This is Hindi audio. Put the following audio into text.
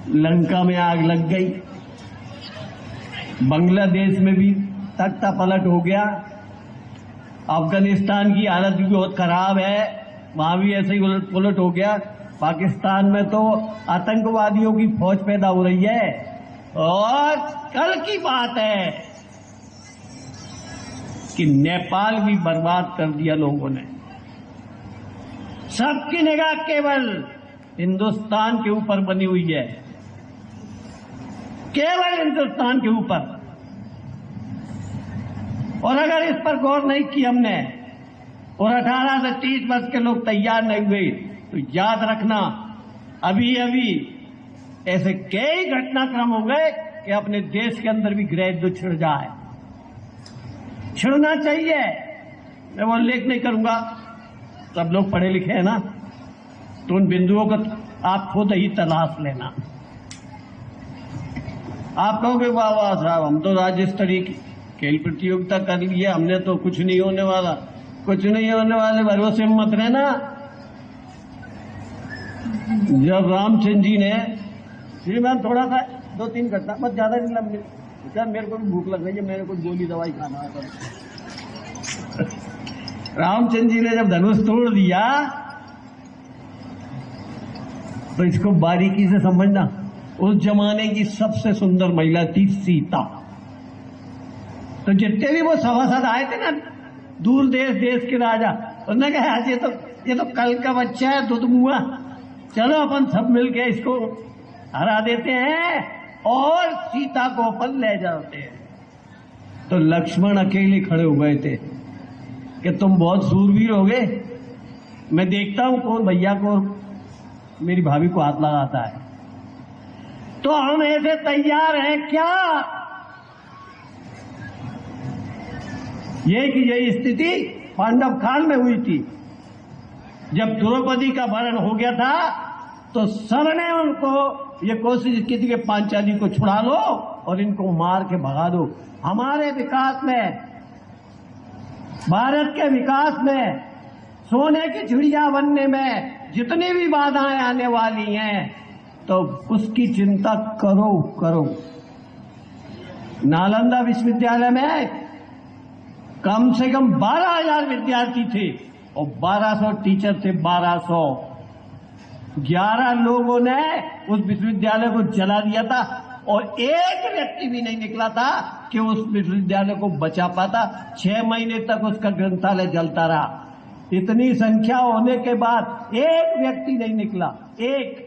लंका में आग लग गई, बांग्लादेश में भी तख्ता पलट हो गया, अफगानिस्तान की हालत भी बहुत खराब है, वहां भी ऐसे ही उलट पुलट हो गया। पाकिस्तान में तो आतंकवादियों की फौज पैदा हो रही है। और कल की बात है कि नेपाल भी बर्बाद कर दिया लोगों ने। सबकी निगाह केवल हिंदुस्तान के ऊपर बनी हुई है, केवल हिंदुस्तान के ऊपर। और अगर इस पर गौर नहीं की हमने और 18 से 30 वर्ष के लोग तैयार नहीं हुए तो याद रखना अभी अभी ऐसे कई घटनाक्रम हो गए कि अपने देश के अंदर भी गृहयुद्ध छिड़ जाए। छिड़ना चाहिए। मैं वो उल्लेख नहीं करूंगा, सब लोग पढ़े लिखे हैं ना, तो उन बिंदुओं को आप खुद ही तलाश लेना। आप कहोगे वाह वाह साहब, हम तो राज्य स्तरीय खेल प्रतियोगिता कर ली है, हमने तो कुछ नहीं होने वाला। कुछ नहीं होने वाले भरोसे में मत रहना। जब रामचंद्र जी ने, श्रीमान थोड़ा सा 2-3 घटना, बस ज्यादा नहीं लंबी, सर मेरे को भी भूख लग रही है, मेरे को गोली दवाई खाना है। रामचंद्र जी ने जब धनुष तोड़ दिया तो इसको बारीकी से समझना। उस जमाने की सबसे सुंदर महिला थी सीता। तो जितने भी वो सभासद आए थे ना, दूर देश के राजा, उन्होंने कहा ये तो कल का बच्चा है, दूध मुआ, चलो अपन सब मिलके इसको हरा देते हैं और सीता को अपन ले जाते हैं। तो लक्ष्मण अकेले खड़े हो गए थे कि तुम बहुत सूरवीर हो गए, मैं देखता हूं कौन भैया को, मेरी भाभी को हाथ लगाता है। तो हम ऐसे तैयार हैं क्या? यही स्थिति पांडव काल में हुई थी। जब द्रौपदी का वरण हो गया था तो सबने उनको ये कोशिश की थी कि पांचाली को छुड़ा लो और इनको मार के भगा दो। हमारे विकास में, भारत के विकास में, सोने की चिड़िया बनने में जितनी भी बाधाएं आने वाली हैं तो उसकी चिंता करो। नालंदा विश्वविद्यालय में कम से कम 12,000 विद्यार्थी थे और 1200 टीचर थे। 11 लोगों ने उस विश्वविद्यालय को जला दिया था और एक व्यक्ति भी नहीं निकला था कि उस विश्वविद्यालय को बचा पाता। 6 महीने तक उसका ग्रंथालय जलता रहा। इतनी संख्या होने के बाद एक व्यक्ति नहीं निकला, एक।